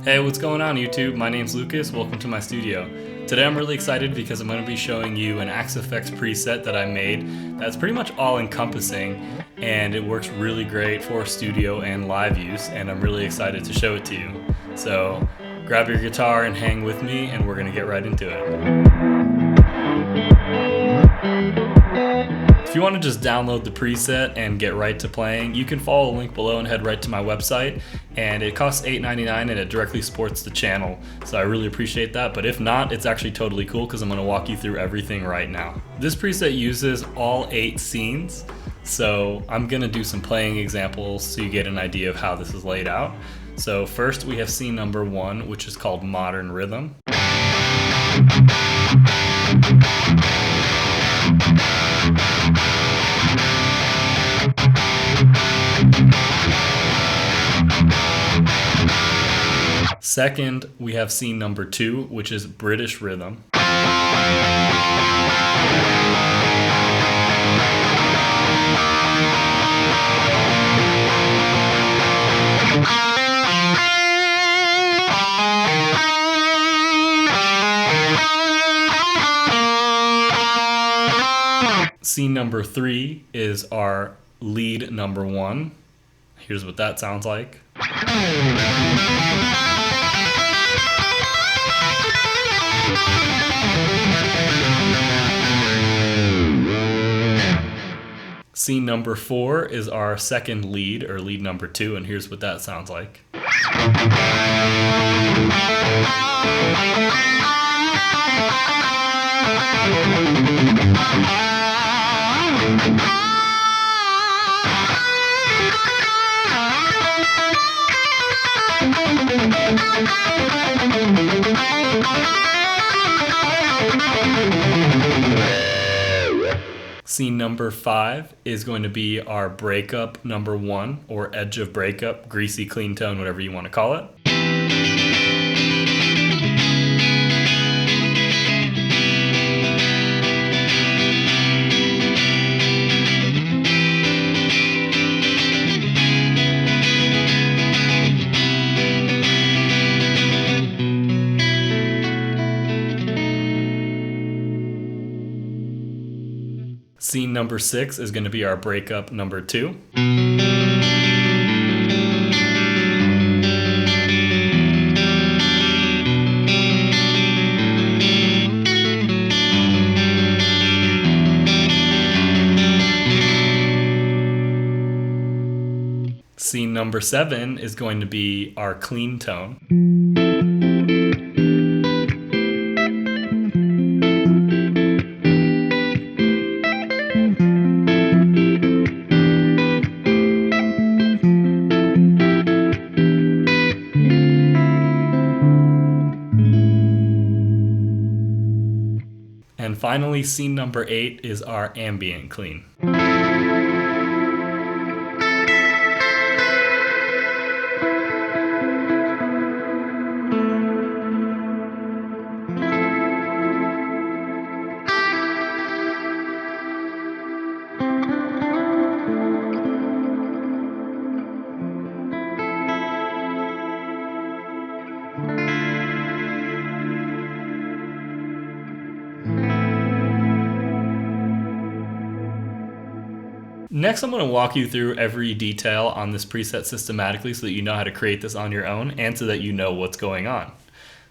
Hey, what's going on YouTube? My name's Lucas, welcome to my studio. Today I'm really excited because I'm going to be showing you an Axe-FX preset that I made that's pretty much all encompassing, and it works really great for studio and live use, and I'm really excited to show it to you. So grab your guitar and hang with me, and we're going to get right into it. If you want to just download the preset and get right to playing, you can follow the link below and head right to my website, and it costs $8.99 and it directly supports the channel, so I really appreciate that. But if not, it's actually totally cool because I'm going to walk you through everything right now. This preset uses all 8 scenes, so I'm going to do some playing examples so you get an idea of how this is laid out. So first we have scene number 1, which is called Modern Rhythm. Second, we have scene number 2, which is British Rhythm. Scene number 3 is our lead number 1. Here's what that sounds like. Scene number 4 is our second lead, or lead number 2, and here's what that sounds like. Scene number 5 is going to be our breakup number 1, or edge of breakup, greasy, clean tone, whatever you want to call it. Scene number 6 is going to be our breakup number 2. Scene number 7 is going to be our clean tone. And finally, scene number 8 is our ambient clean. Next, I'm going to walk you through every detail on this preset systematically so that you know how to create this on your own and so that you know what's going on.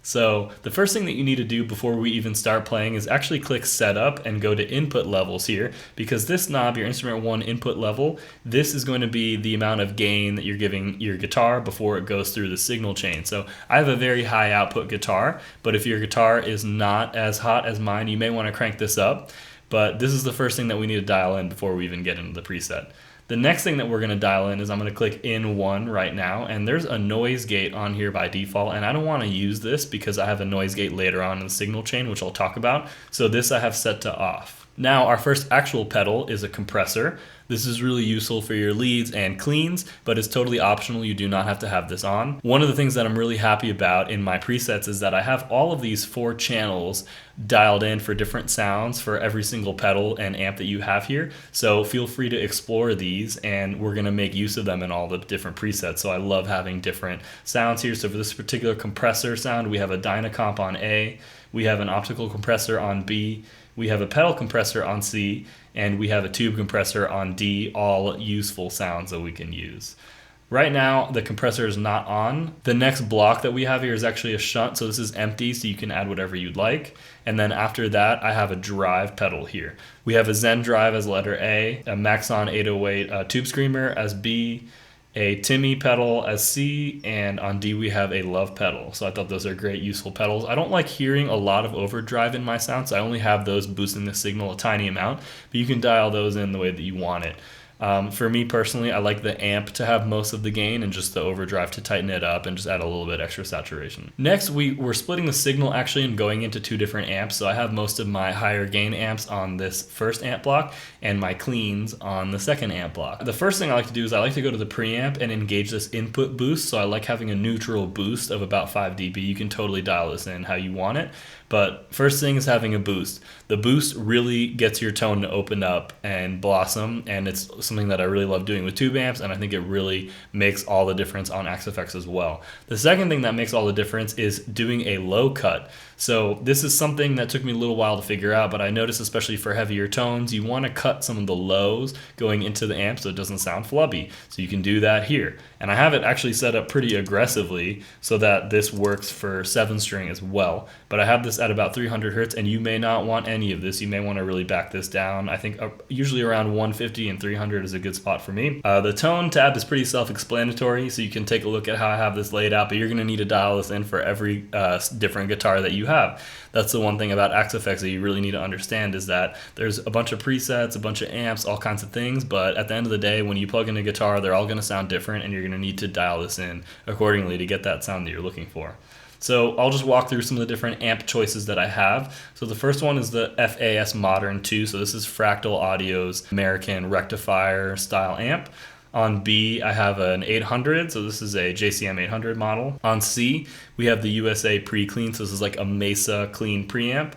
So the first thing that you need to do before we even start playing is actually click Setup and go to Input Levels here, because this knob, your Instrument 1 input level, this is going to be the amount of gain that you're giving your guitar before it goes through the signal chain. So I have a very high output guitar, but if your guitar is not as hot as mine, you may want to crank this up. But this is the first thing that we need to dial in before we even get into the preset. The next thing that we're going to dial in is I'm going to click in 1 right now, and there's a noise gate on here by default, and I don't want to use this because I have a noise gate later on in the signal chain, which I'll talk about. So this I have set to off. Now our first actual pedal is a compressor. This is really useful for your leads and cleans, but it's totally optional. You do not have to have this on. One of the things that I'm really happy about in my presets is that I have all of these 4 channels dialed in for different sounds for every single pedal and amp that you have here. So feel free to explore these, and we're going to make use of them in all the different presets. So I love having different sounds here. So for this particular compressor sound, we have a Dynacomp on A, we have an optical compressor on B, we have a pedal compressor on C, and we have a tube compressor on D, all useful sounds that we can use. Right now, the compressor is not on. The next block that we have here is actually a shunt, so this is empty, so you can add whatever you'd like. And then after that, I have a drive pedal here. We have a Zen drive as letter A, a Maxon 808 tube screamer as B, a Timmy pedal as C, and on D we have a Love pedal. So I thought those are great, useful pedals. I don't like hearing a lot of overdrive in my sound, so I only have those boosting the signal a tiny amount, but you can dial those in the way that you want it. For me personally, I like the amp to have most of the gain and just the overdrive to tighten it up and just add a little bit extra saturation. Next, we're splitting the signal actually and going into 2 different amps. So I have most of my higher gain amps on this first amp block and my cleans on the second amp block. The first thing I like to do is I like to go to the preamp and engage this input boost. So I like having a neutral boost of about 5 dB. You can totally dial this in how you want it. But first thing is having a boost. The boost really gets your tone to open up and blossom, and it's something that I really love doing with tube amps, and I think it really makes all the difference on Axe-FX as well. The second thing that makes all the difference is doing a low cut. So this is something that took me a little while to figure out, but I noticed especially for heavier tones, you want to cut some of the lows going into the amp so it doesn't sound flubby. So you can do that here. And I have it actually set up pretty aggressively so that this works for 7-string as well. But I have this at about 300 hertz, and you may not want any of this. You may want to really back this down. I think usually around 150 and 300 is a good spot for me. The tone tab is pretty self-explanatory, so you can take a look at how I have this laid out, but you're going to need to dial this in for every different guitar that you have. That's the one thing about Axe-FX that you really need to understand, is that there's a bunch of presets, a bunch of amps, all kinds of things, but at the end of the day, when you plug in a guitar, they're all going to sound different, and you're going to need to dial this in accordingly to get that sound that you're looking for. So I'll just walk through some of the different amp choices that I have. So the first one is the FAS Modern 2. So this is Fractal Audio's American rectifier style amp. On B, I have an 800, so this is a JCM 800 model. On C, we have the USA Pre-Clean, so this is like a Mesa Clean preamp.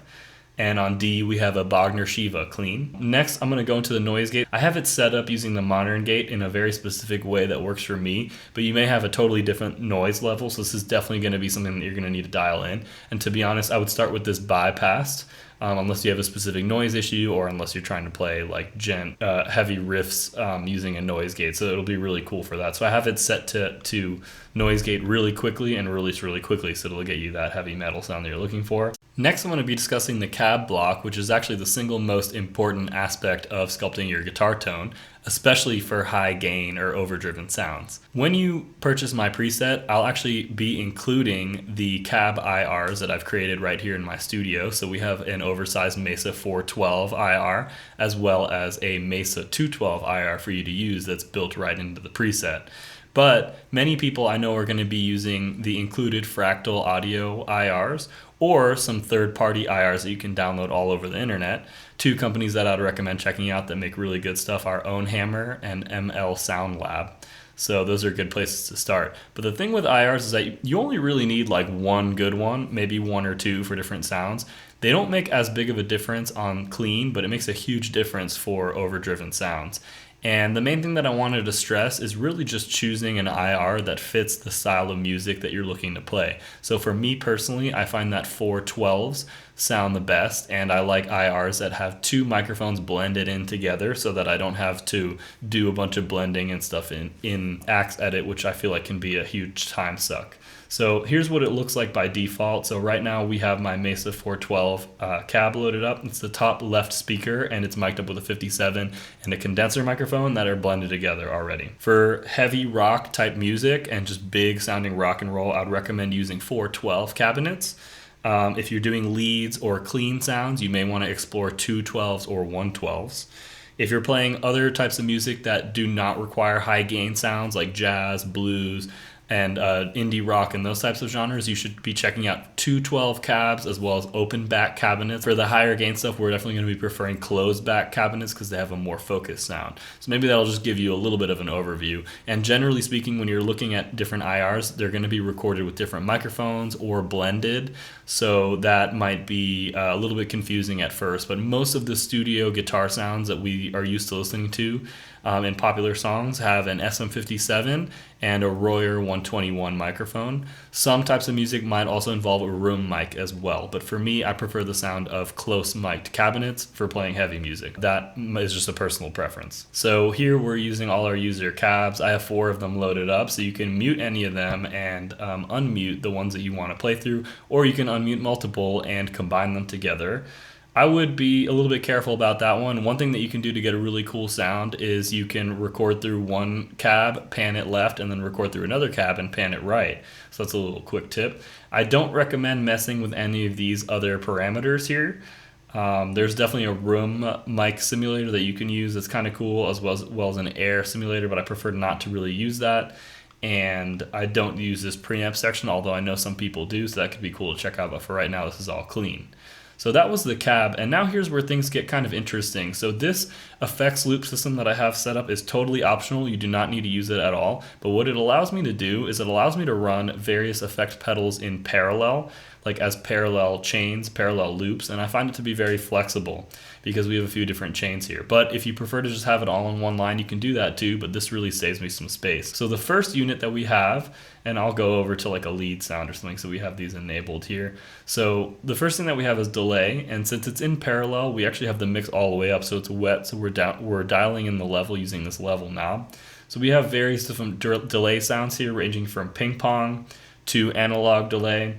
And on D, we have a Bogner Shiva Clean. Next, I'm going to go into the noise gate. I have it set up using the modern gate in a very specific way that works for me, but you may have a totally different noise level, so this is definitely going to be something that you're going to need to dial in. And to be honest, I would start with this bypassed, unless you have a specific noise issue or unless you're trying to play like heavy riffs using a noise gate. So it'll be really cool for that. So I have it set to noise gate really quickly and release really quickly, so it'll get you that heavy metal sound that you're looking for. Next, I'm going to be discussing the cab block, which is actually the single most important aspect of sculpting your guitar tone, especially for high gain or overdriven sounds. When you purchase my preset, I'll actually be including the cab IRs that I've created right here in my studio. So we have an oversized Mesa 412 IR, as well as a Mesa 212 IR for you to use that's built right into the preset. But many people I know are going to be using the included Fractal Audio IRs or some third-party IRs that you can download all over the internet. 2 companies that I'd recommend checking out that make really good stuff are Own Hammer and ML Sound Lab. So those are good places to start. But the thing with IRs is that you only really need like one good one, maybe 1 or 2 for different sounds. They don't make as big of a difference on clean, but it makes a huge difference for overdriven sounds. And the main thing that I wanted to stress is really just choosing an IR that fits the style of music that you're looking to play. So for me personally, I find that 412s sound the best, and I like IRs that have 2 microphones blended in together so that I don't have to do a bunch of blending and stuff in Axe Edit, which I feel like can be a huge time suck. So here's what it looks like by default. So right now we have my Mesa 412 cab loaded up. It's the top left speaker, and it's mic'd up with a 57 and a condenser microphone that are blended together already. For heavy rock type music and just big sounding rock and roll, I'd recommend using 412 cabinets. If you're doing leads or clean sounds, you may want to explore 212s or 112s. If you're playing other types of music that do not require high gain sounds like jazz, blues, and indie rock and those types of genres, you should be checking out 212 cabs as well as open back cabinets. For the higher gain stuff, we're definitely going to be preferring closed back cabinets because they have a more focused sound. So maybe that'll just give you a little bit of an overview. And generally speaking, when you're looking at different IRs, they're going to be recorded with different microphones or blended. So that might be a little bit confusing at first, but most of the studio guitar sounds that we are used to listening to in popular songs have an SM57 and a Royer 121 microphone. Some types of music might also involve a room mic as well, but for me, I prefer the sound of close mic'd cabinets for playing heavy music. That is just a personal preference. So here we're using all our user cabs. I have 4 of them loaded up, so you can mute any of them and unmute the ones that you want to play through, or you can unmute multiple and combine them together. I would be a little bit careful about that one. One thing that you can do to get a really cool sound is you can record through one cab, pan it left, and then record through another cab and pan it right. So that's a little quick tip. I don't recommend messing with any of these other parameters here. There's definitely a room mic simulator that you can use that's kind of cool, as well as an air simulator, but I prefer not to really use that. And I don't use this preamp section, although I know some people do, so that could be cool to check out, but for right now, this is all clean. So that was the cab, and now here's where things get kind of interesting. So this effects loop system that I have set up is totally optional. You do not need to use it at all, but what it allows me to do is it allows me to run various effect pedals in parallel, like as parallel chains, parallel loops, and I find it to be very flexible because we have a few different chains here. But if you prefer to just have it all in one line, you can do that too, but this really saves me some space. So the first unit that we have, and I'll go over to like a lead sound or something, so we have these enabled here. So the first thing that we have is delay, and since it's in parallel, we actually have the mix all the way up, so it's wet, so we're dialing in the level using this level knob. So we have various different delay sounds here, ranging from ping pong to analog delay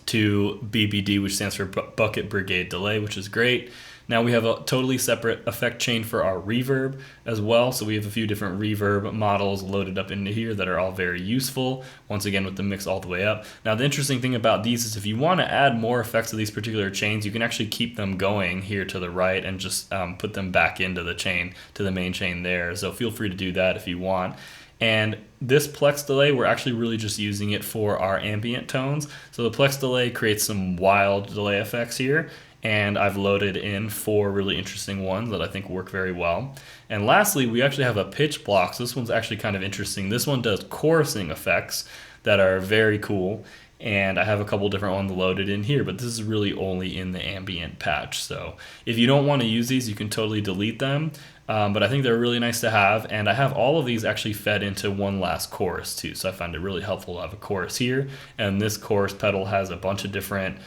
to BBD, which stands for Bucket Brigade Delay, which is great. Now we have a totally separate effect chain for our reverb as well. So we have a few different reverb models loaded up into here that are all very useful, once again with the mix all the way up. Now the interesting thing about these is if you want to add more effects to these particular chains, you can actually keep them going here to the right and just put them back into the chain, to the main chain there. So feel free to do that if you want. And this plex delay, we're actually really just using it for our ambient tones. So the plex delay creates some wild delay effects here, and I've loaded in 4 really interesting ones that I think work very well. And lastly, we actually have a pitch block. So this one's actually kind of interesting. This one does chorusing effects that are very cool, and I have a couple different ones loaded in here, but this is really only in the ambient patch. So if you don't want to use these, you can totally delete them. But I think they're really nice to have, and I have all of these actually fed into one last chorus too, so I find it really helpful to have a chorus here, and this chorus pedal has a bunch of different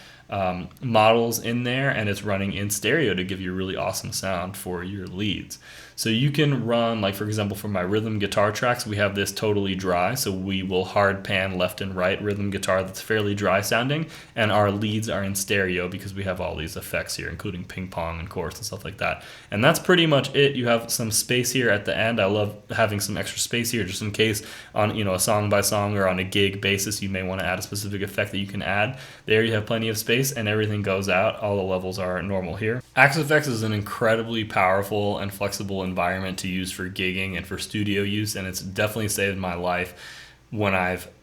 models in there, and it's running in stereo to give you a really awesome sound for your leads. So you can run, like for example, for my rhythm guitar tracks, we have this totally dry, so we will hard pan left and right rhythm guitar that's fairly dry sounding, and our leads are in stereo because we have all these effects here, including ping pong and chorus and stuff like that. And that's pretty much it. You have some space here at the end. I love having some extra space here just in case on a song by song or on a gig basis you may want to add a specific effect that you can add. There you have plenty of space and everything goes out. All the levels are normal here. Axe-FX is an incredibly powerful and flexible environment to use for gigging and for studio use, and it's definitely saved my life when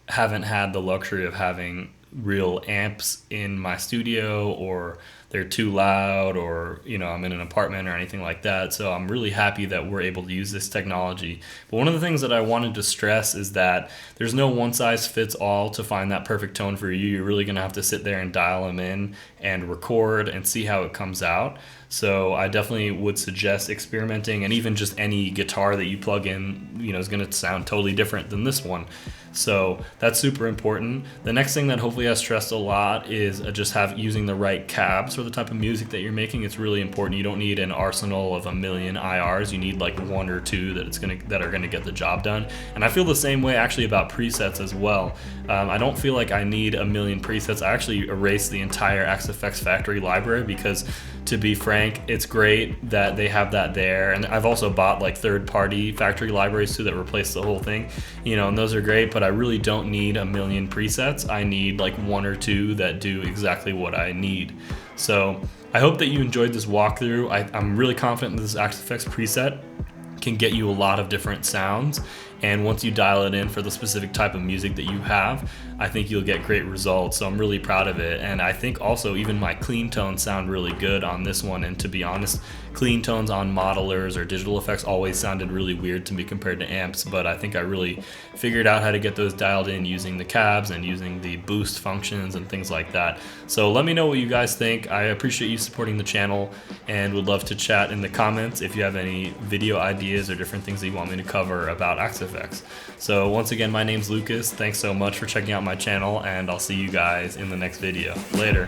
haven't had the luxury of having real amps in my studio, or they're too loud, or I'm in an apartment or anything like that. So I'm really happy that we're able to use this technology. But one of the things that I wanted to stress is that there's no one size fits all to find that perfect tone for you. You're really gonna have to sit there and dial them in and record and see how it comes out. So I definitely would suggest experimenting, and even just any guitar that you plug in, is going to sound totally different than this one. So that's super important. The next thing that hopefully I stressed a lot is just using the right cabs for the type of music that you're making. It's really important. You don't need an arsenal of a million IRs. You need like 1 or 2 that are gonna get the job done. And I feel the same way actually about presets as well. I don't feel like I need a million presets. I actually erased the entire Axe-FX factory library because, to be frank, it's great that they have that there. And I've also bought like third-party factory libraries too that replace the whole thing, and those are great, but I really don't need a million presets. I need like 1 or 2 that do exactly what I need. So I hope that you enjoyed this walkthrough. I'm really confident that this Axe-FX preset can get you a lot of different sounds, And once you dial it in for the specific type of music that you have, I think you'll get great results. So I'm really proud of it. And I think also even my clean tones sound really good on this one. And to be honest, clean tones on modelers or digital effects always sounded really weird to me compared to amps, but I think I really figured out how to get those dialed in using the cabs and using the boost functions and things like that. So let me know what you guys think. I appreciate you supporting the channel and would love to chat in the comments if you have any video ideas or different things that you want me to cover about Axe-FX. So once again, my name's Lucas. Thanks so much for checking out my channel, and I'll see you guys in the next video. Later.